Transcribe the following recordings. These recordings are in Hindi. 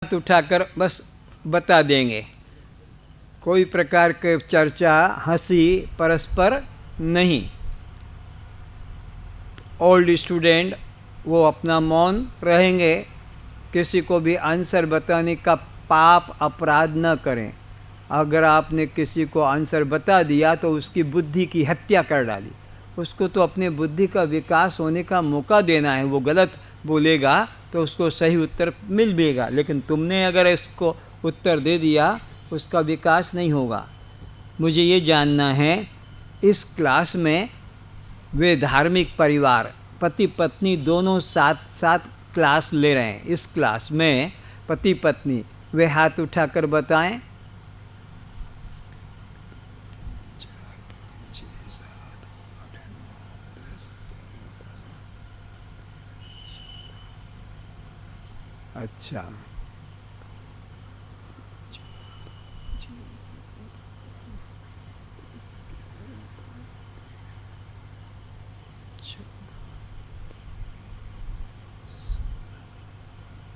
हाथ उठाकर बस बता देंगे। कोई प्रकार के चर्चा, हंसी परस्पर नहीं। ओल्ड स्टूडेंट वो अपना मौन रहेंगे, किसी को भी आंसर बताने का पाप अपराध न करें। अगर आपने किसी को आंसर बता दिया तो उसकी बुद्धि की हत्या कर डाली। उसको तो अपने बुद्धि का विकास होने का मौका देना है। वो गलत बोलेगा तो उसको सही उत्तर मिल देगा, लेकिन तुमने अगर इसको उत्तर दे दिया उसका विकास नहीं होगा। मुझे ये जानना है, इस क्लास में वे धार्मिक परिवार पति पत्नी दोनों साथ साथ क्लास ले रहे हैं। इस क्लास में पति पत्नी वे हाथ उठाकर बताएं। अच्छा,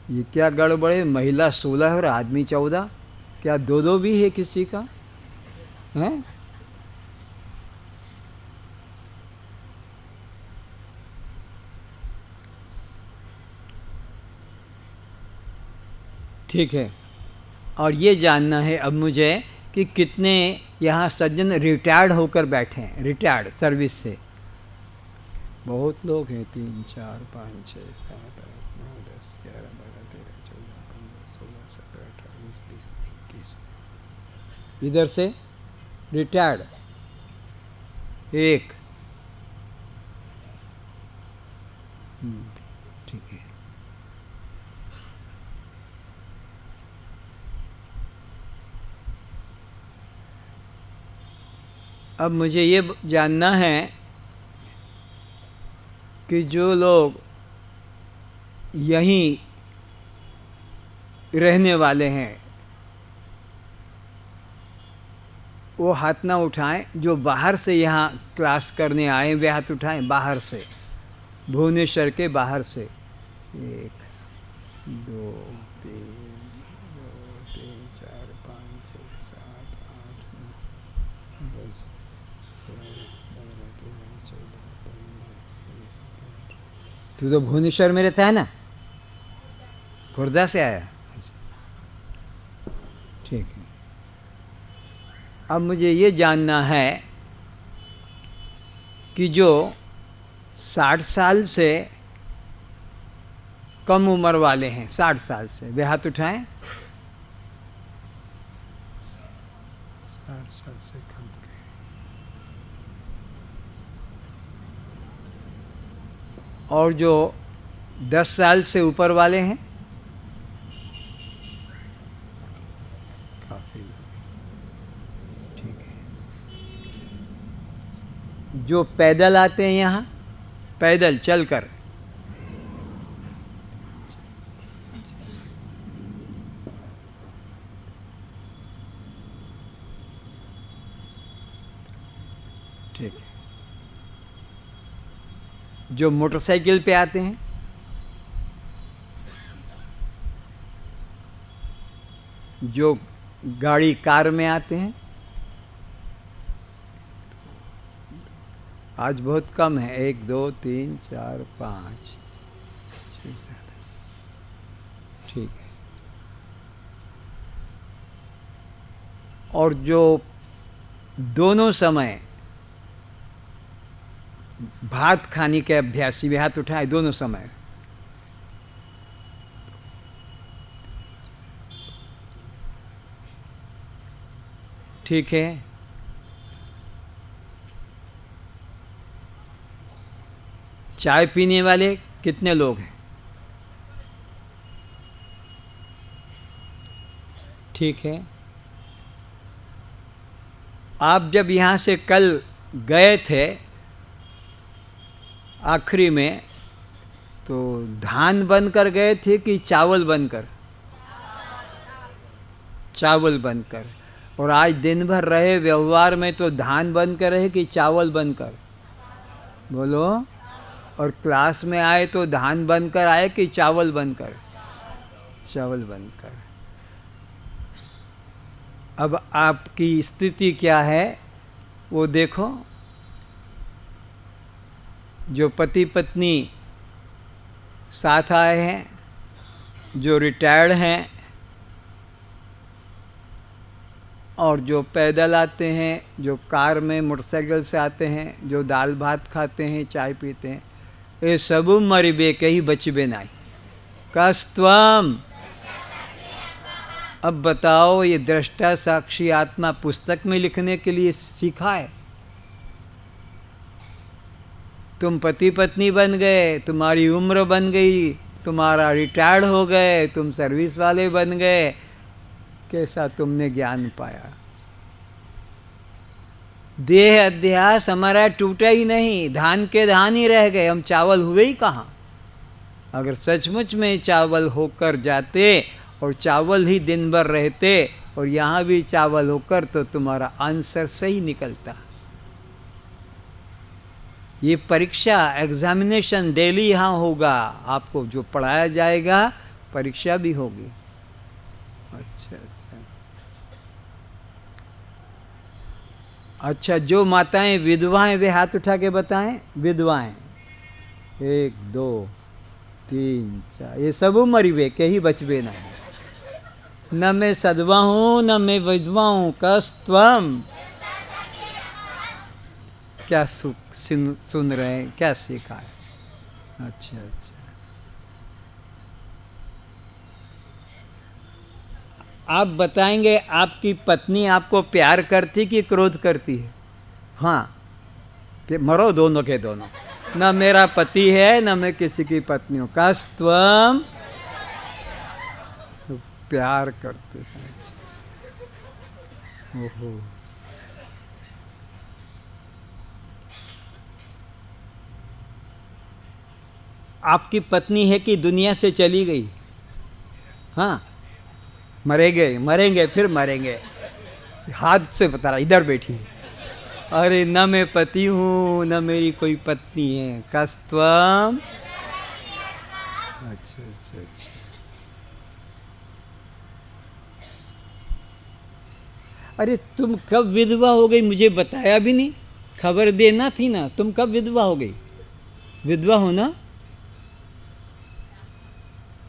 ये क्या गड़बड़ है? महिला 16 और आदमी 14? क्या दो दो भी है किसी का? हैं? ठीक है। और ये जानना है अब मुझे कि कितने यहाँ सज्जन रिटायर्ड होकर बैठे हैं, रिटायर्ड सर्विस से। बहुत लोग हैं, 3 4 5 6 7 8 9 10 11 12 13 14 15 16 17 18 19 20 21। इधर से रिटायर्ड एक। ठीक है। अब मुझे ये जानना है कि जो लोग यहीं रहने वाले हैं वो हाथ ना उठाएं। जो बाहर से यहाँ क्लास करने आए वे हाथ उठाएं, बाहर से, भुवनेश्वर के बाहर से। 1 2 3 4 5 6 7 8 9 10 तू तो भुवनेश्वर में रहता है ना? खुर्दा से आया? ठीक है। अब मुझे ये जानना है कि जो 60 साल से कम उम्र वाले हैं, 60 साल से, वे हाथ उठाएं। 60 साल से कम के। और जो 10 साल से ऊपर वाले हैं, काफी। ठीक है। जो पैदल आते हैं यहाँ, पैदल चलकर, ठीक है। जो मोटरसाइकिल पे आते हैं, जो गाड़ी कार में आते हैं, आज बहुत कम है। 1 2 3 4 5 6 7। ठीक है। और जो दोनों समय भात खाने के अभ्यासी, वे हाथ उठाए दोनों समय। ठीक है। चाय पीने वाले कितने लोग हैं? ठीक है। आप जब यहाँ से कल गए थे आखिरी में, तो धान बनकर गए थे कि चावल बनकर? चावल बनकर। और आज दिन भर रहे व्यवहार में तो धान बनकर रहे कि चावल बनकर? बोलो। और क्लास में आए तो धान बनकर आए कि चावल बनकर? चावल बनकर। अब आपकी स्थिति क्या है वो देखो। जो पति पत्नी साथ आए हैं, जो रिटायर्ड हैं और जो पैदल आते हैं, जो कार में मोटरसाइकिल से आते हैं, जो दाल भात खाते हैं, चाय पीते हैं, ये सब मरिबे कहीं बचबे नहीं। कस्त्वम। अब बताओ, ये दृष्टा साक्षी आत्मा पुस्तक में लिखने के लिए सीखा है? तुम पति पत्नी बन गए, तुम्हारी उम्र बन गई, तुम्हारा रिटायर्ड हो गए, तुम सर्विस वाले बन गए, कैसा तुमने ज्ञान पाया? देह अध्यास हमारा टूटा ही नहीं, धान के धान ही रह गए, हम चावल हुए ही कहाँ? अगर सचमुच में चावल होकर जाते और चावल ही दिन भर रहते और यहाँ भी चावल होकर, तो तुम्हारा आंसर सही निकलता। ये परीक्षा, एग्जामिनेशन डेली यहाँ होगा, आपको जो पढ़ाया जाएगा परीक्षा भी होगी। अच्छा अच्छा अच्छा, जो माताएं विधवाएं वे हाथ उठा के बताएं। विधवाएं 1 2 3 4, ये सब मरिबे कहीं बचबे नहीं। न मैं सदवा हूँ न मैं विधवा हूँ, कस्त्वम। क्या सुन रहे हैं, क्या सीखा है? अच्छा अच्छा, आप बताएंगे आपकी पत्नी आपको प्यार करती कि क्रोध करती है? हाँ, मरो दोनों के दोनों। न मेरा पति है न मैं किसी की पत्नी हूँ, कस्त्वम। प्यार करते हैं। ओहो, आपकी पत्नी है कि दुनिया से चली गई? हाँ, मरेंगे फिर मरेंगे। हाथ से बता रहा, इधर बैठी। अरे न मैं पति हूँ न मेरी कोई पत्नी है, कस्त्वम। अच्छा अच्छा अच्छा, अरे तुम कब विधवा हो गई मुझे बताया भी नहीं, खबर देना थी ना। तुम कब विधवा हो गई? विधवा हो ना?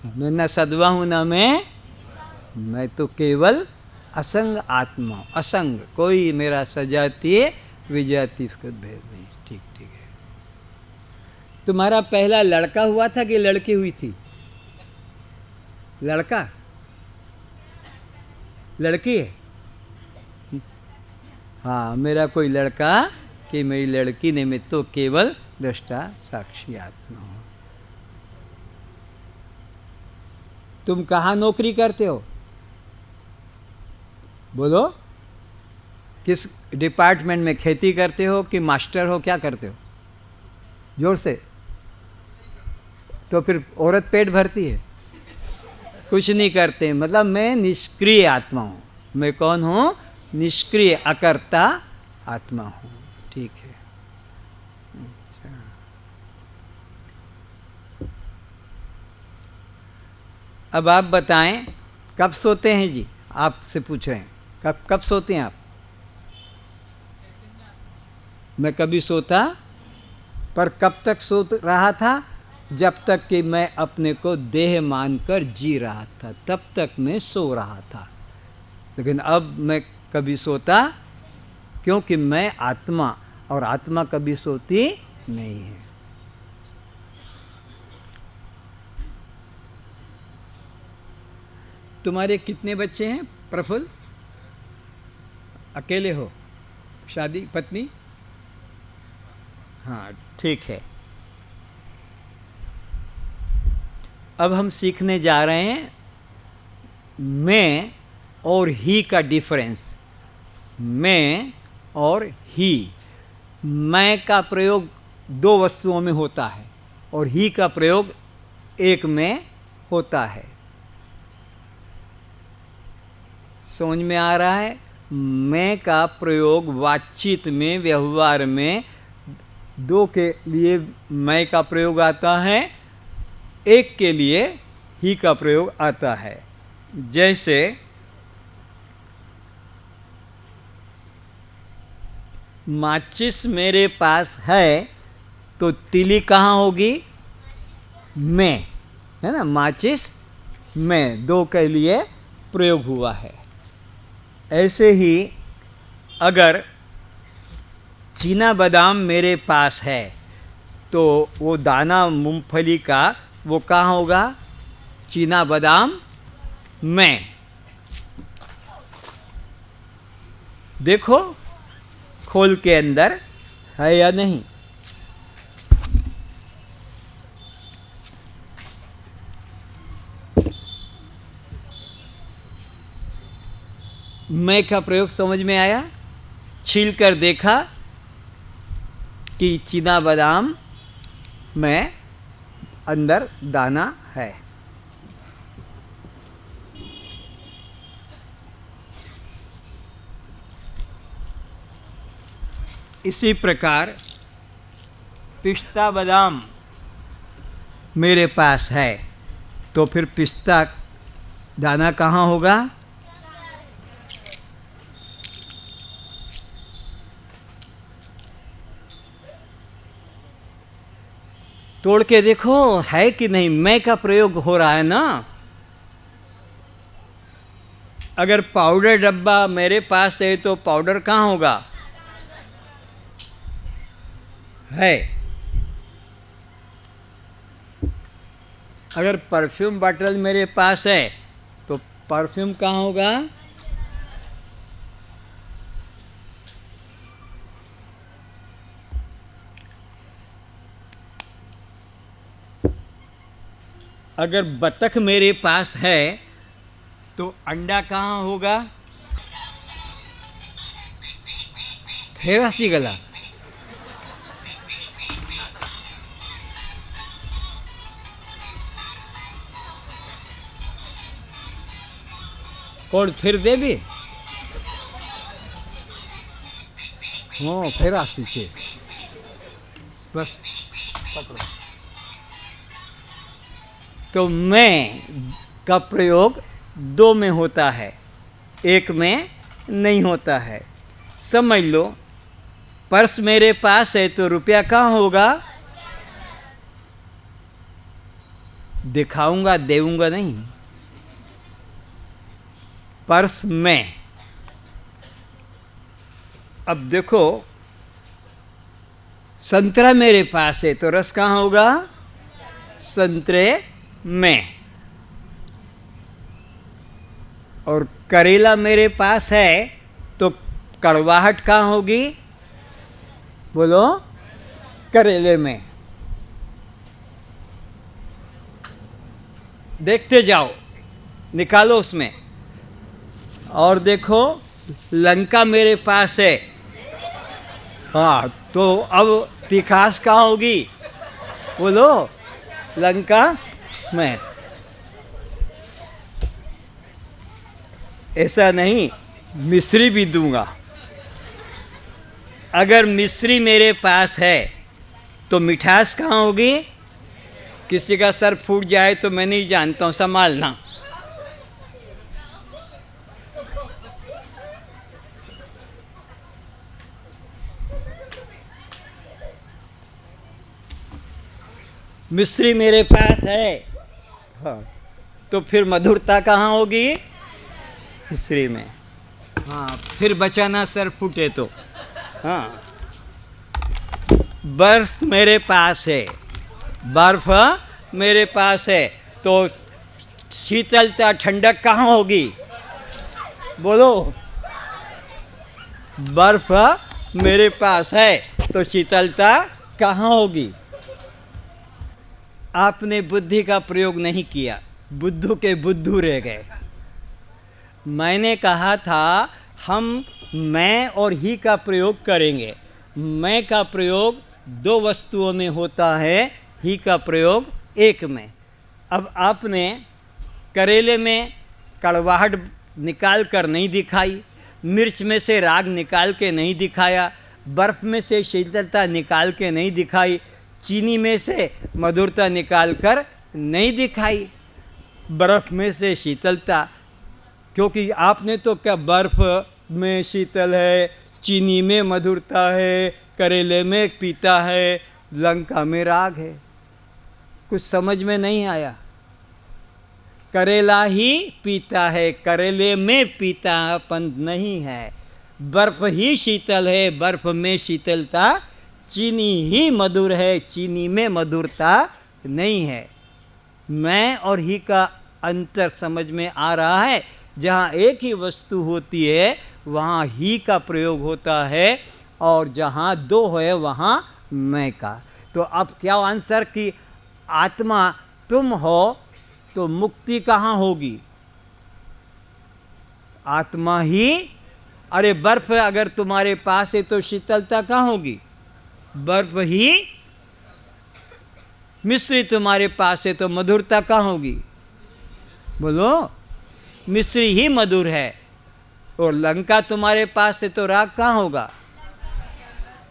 मैं न सदवा हूं ना मैं तो केवल असंग आत्मा, असंग, कोई मेरा सजातीय विजातीय का भेद नहीं। ठीक ठीक है। तुम्हारा पहला लड़का हुआ था कि लड़की हुई थी? लड़का? लड़की है? हाँ, मेरा कोई लड़का कि मेरी लड़की ने, मैं तो केवल दृष्टा साक्षी आत्मा हूँ। तुम कहाँ नौकरी करते हो? बोलो, किस डिपार्टमेंट में? खेती करते हो कि मास्टर हो, क्या करते हो? जोर से। तो फिर औरत पेट भरती है? कुछ नहीं करते, मतलब मैं निष्क्रिय आत्मा हूँ। मैं कौन हूँ? निष्क्रिय अकर्ता आत्मा हूँ। ठीक है। अच्छा, अब आप बताएं कब सोते हैं जी? आपसे पूछ रहे हैं कब कब सोते हैं आप? मैं कभी सोता, पर कब तक सो रहा था? जब तक कि मैं अपने को देह मानकर जी रहा था, तब तक मैं सो रहा था। लेकिन अब मैं कभी सोता, क्योंकि मैं आत्मा, और आत्मा कभी सोती नहीं है। तुम्हारे कितने बच्चे हैं प्रफुल्ल? अकेले हो? शादी, पत्नी? हाँ, ठीक है। अब हम सीखने जा रहे हैं मैं और ही का डिफरेंस। मैं और ही। मैं का प्रयोग 2 वस्तुओं में होता है और ही का प्रयोग एक में होता है। समझ में आ रहा है? मैं का प्रयोग बातचीत में, व्यवहार में 2 के लिए मैं का प्रयोग आता है, एक के लिए ही का प्रयोग आता है। जैसे माचिस मेरे पास है तो तिली कहाँ होगी? में, है ना। माचिस में, दो के लिए प्रयोग हुआ है। ऐसे ही अगर चीना बादाम मेरे पास है तो वो दाना मूंगफली का वो कहाँ होगा? चीना बादाम में। देखो खोल के अंदर है या नहीं? मैं का प्रयोग समझ में आया? छील कर देखा कि चीना बादाम में अंदर दाना है। इसी प्रकार पिस्ता बादाम मेरे पास है तो फिर पिस्ता दाना कहाँ होगा? तोड़ के देखो है कि नहीं। मैं का प्रयोग हो रहा है ना। अगर पाउडर डब्बा मेरे पास है तो पाउडर कहाँ होगा? है। अगर परफ्यूम बॉटल मेरे पास है तो परफ्यूम कहाँ होगा? अगर बतख मेरे पास है तो अंडा कहाँ होगा? फिर हंसी गला। कौन फिर दे भी? हाँ फिर हंसी छे। बस पकड़ो। तो मैं का प्रयोग दो में होता है, एक में नहीं होता है। समझ लो पर्स मेरे पास है तो रुपया कहाँ होगा? दिखाऊंगा, देऊंगा नहीं। पर्स में। अब देखो संतरा मेरे पास है तो रस कहाँ होगा? संतरे में। और करेला मेरे पास है तो कड़वाहट कहाँ होगी? बोलो, करेले में। देखते जाओ, निकालो उसमें। और देखो लंका मेरे पास है, हाँ तो अब तिखास कहाँ होगी? बोलो, लंका में। ऐसा नहीं, मिश्री भी दूंगा। अगर मिश्री मेरे पास है तो मिठास कहाँ होगी? किसी का सर फूट जाए तो मैं नहीं जानता हूँ, संभालना। मिश्री मेरे पास है, हाँ तो फिर मधुरता कहाँ होगी? मिश्री में। हाँ फिर बचाना सर फूटे तो। हाँ बर्फ मेरे पास है, बर्फ मेरे पास है तो शीतलता ठंडक कहाँ होगी? बोलो, बर्फ मेरे पास है तो शीतलता कहाँ होगी? आपने बुद्धि का प्रयोग नहीं किया, बुद्धू के बुद्धू रह गए। मैंने कहा था हम मैं और ही का प्रयोग करेंगे। मैं का प्रयोग दो वस्तुओं में होता है, ही का प्रयोग एक में। अब आपने करेले में कड़वाहट निकाल कर नहीं दिखाई, मिर्च में से राग निकाल के नहीं दिखाया, बर्फ़ में से शीतलता निकाल के नहीं दिखाई, चीनी में से मधुरता निकाल कर नहीं दिखाई। बर्फ़ में से शीतलता, क्योंकि आपने तो क्या बर्फ़ में शीतल है, चीनी में मधुरता है, करेले में पीता है, लंका में राग है। कुछ समझ में नहीं आया। करेला ही पीता है, करेले में पीतापन नहीं है। बर्फ़ ही शीतल है, बर्फ़ में शीतलता, चीनी ही मधुर है, चीनी में मधुरता नहीं है। मैं और ही का अंतर समझ में आ रहा है। जहाँ एक ही वस्तु होती है वहाँ ही का प्रयोग होता है, और जहाँ दो है वहाँ मैं का। तो अब क्या आंसर कि आत्मा तुम हो तो मुक्ति कहाँ होगी? आत्मा ही। अरे बर्फ अगर तुम्हारे पास है तो शीतलता कहाँ होगी? बर्फ ही। मिश्री तुम्हारे पास है तो मधुरता कहाँ होगी? बोलो, मिश्री ही मधुर है। और लंका तुम्हारे पास है तो राग कहाँ होगा?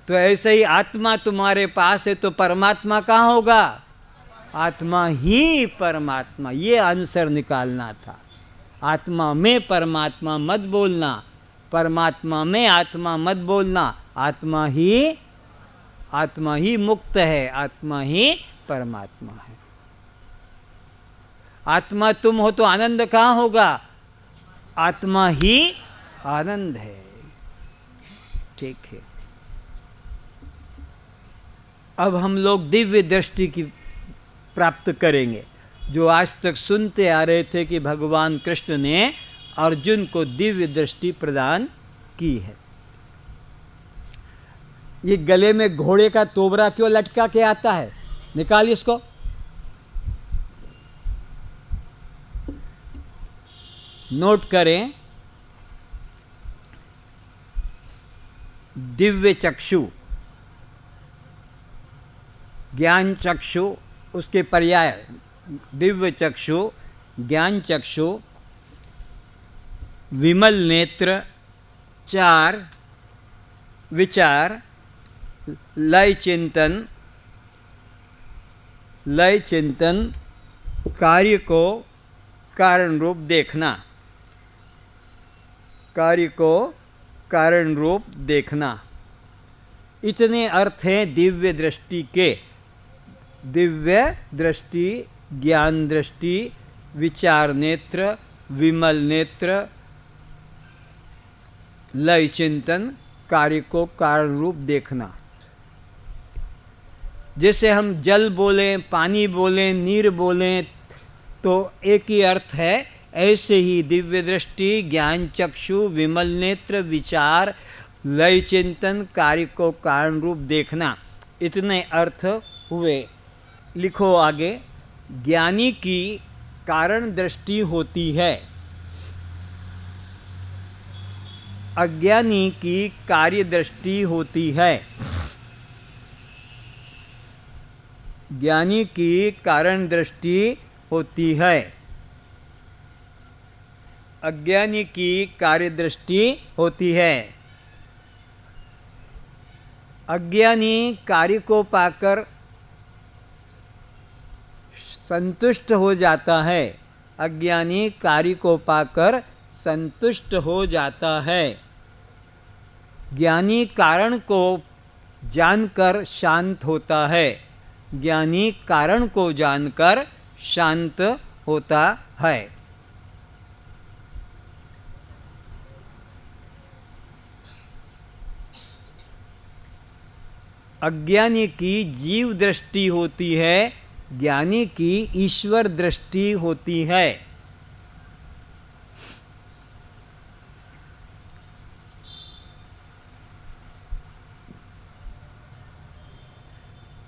तो ऐसे ही आत्मा तुम्हारे पास है तो परमात्मा कहाँ होगा? आत्मा ही परमात्मा। ये आंसर निकालना था। आत्मा में परमात्मा मत बोलना, परमात्मा में आत्मा मत बोलना। आत्मा ही मुक्त है, आत्मा ही परमात्मा है। आत्मा तुम हो तो आनंद कहाँ होगा? आत्मा ही आनंद है। ठीक है। अब हम लोग दिव्य दृष्टि की प्राप्त करेंगे, जो आज तक सुनते आ रहे थे कि भगवान कृष्ण ने अर्जुन को दिव्य दृष्टि प्रदान की है। ये गले में घोड़े का तोबरा क्यों लटका के आता है? निकालिए इसको। नोट करें, दिव्य चक्षु, ज्ञान चक्षु, उसके पर्याय दिव्य चक्षु, ज्ञान चक्षु, विमल नेत्र, चार विचार, लय चिंतन, कार्य को कारण रूप देखना, कार्य को कारण रूप देखना। इतने अर्थ हैं दिव्य दृष्टि के। दिव्य दृष्टि, ज्ञान दृष्टि, विचार नेत्र, विमल नेत्र, लय चिंतन, कार्य को कारण रूप देखना। जैसे हम जल बोलें, पानी बोलें, नीर बोलें तो एक ही अर्थ है, ऐसे ही दिव्य दृष्टि, ज्ञान चक्षु, विमल नेत्र, विचार, लय चिंतन, कार्य को कारण रूप देखना, इतने अर्थ हुए। लिखो आगे। ज्ञानी की कारण दृष्टि होती है, अज्ञानी की कार्य दृष्टि होती है। ज्ञानी की कारण दृष्टि होती है, अज्ञानी की कार्य दृष्टि होती है। अज्ञानी कार्य को पाकर संतुष्ट हो जाता है, अज्ञानी कार्य को पाकर संतुष्ट हो जाता है। ज्ञानी कारण को जानकर शांत होता है, ज्ञानी कारण को जानकर शांत होता है। अज्ञानी की जीव दृष्टि होती है, ज्ञानी की ईश्वर दृष्टि होती है।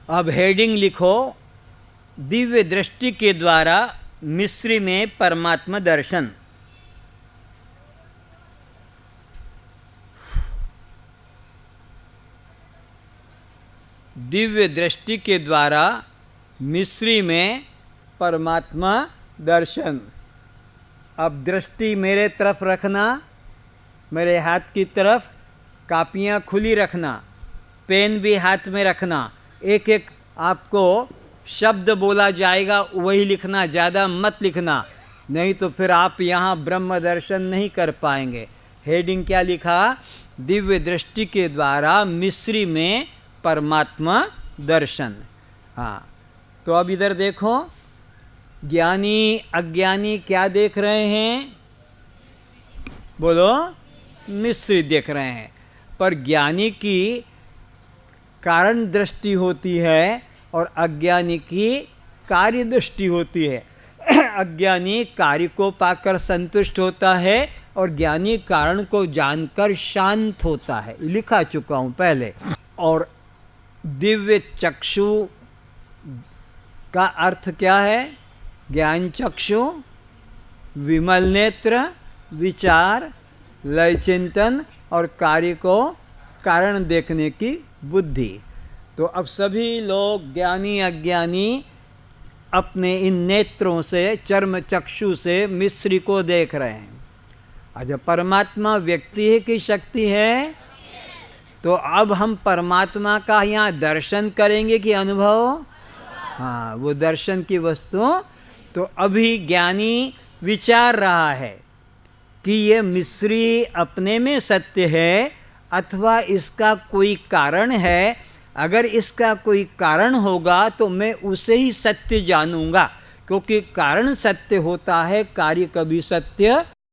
अब हेडिंग लिखो, दिव्य दृष्टि के द्वारा मिस्री में परमात्मा दर्शन। दिव्य दृष्टि के द्वारा मिस्री में परमात्मा दर्शन। अब दृष्टि मेरे तरफ रखना, मेरे हाथ की तरफ, कापियाँ खुली रखना, पेन भी हाथ में रखना। एक एक आपको शब्द बोला जाएगा वही लिखना, ज़्यादा मत लिखना। नहीं तो फिर आप यहाँ ब्रह्म दर्शन नहीं कर पाएंगे। हेडिंग क्या लिखा? दिव्य दृष्टि के द्वारा मिस्री में परमात्मा दर्शन। हाँ, तो अब इधर देखो, ज्ञानी अज्ञानी क्या देख रहे हैं? बोलो, मिस्री देख रहे हैं। पर ज्ञानी की कारण दृष्टि होती है और अज्ञानी की कार्य दृष्टि होती है। अज्ञानी कार्य को पाकर संतुष्ट होता है और ज्ञानी कारण को जानकर शांत होता है। लिखा चुका हूँ पहले। और दिव्य चक्षु का अर्थ क्या है? ज्ञान चक्षु, विमल नेत्र, विचार, लय चिंतन और कार्य को कारण देखने की बुद्धि। तो अब सभी लोग ज्ञानी अज्ञानी अपने इन नेत्रों से, चर्म चक्षु से मिस्री को देख रहे हैं। जब परमात्मा व्यक्ति की शक्ति है, तो अब हम परमात्मा का यहाँ दर्शन करेंगे कि अनुभव? हाँ, वो दर्शन की वस्तु। तो अभी ज्ञानी विचार रहा है कि ये मिस्री अपने में सत्य है अथवा इसका कोई कारण है। अगर इसका कोई कारण होगा तो मैं उसे ही सत्य जानूंगा, क्योंकि कारण सत्य होता है, कार्य कभी सत्य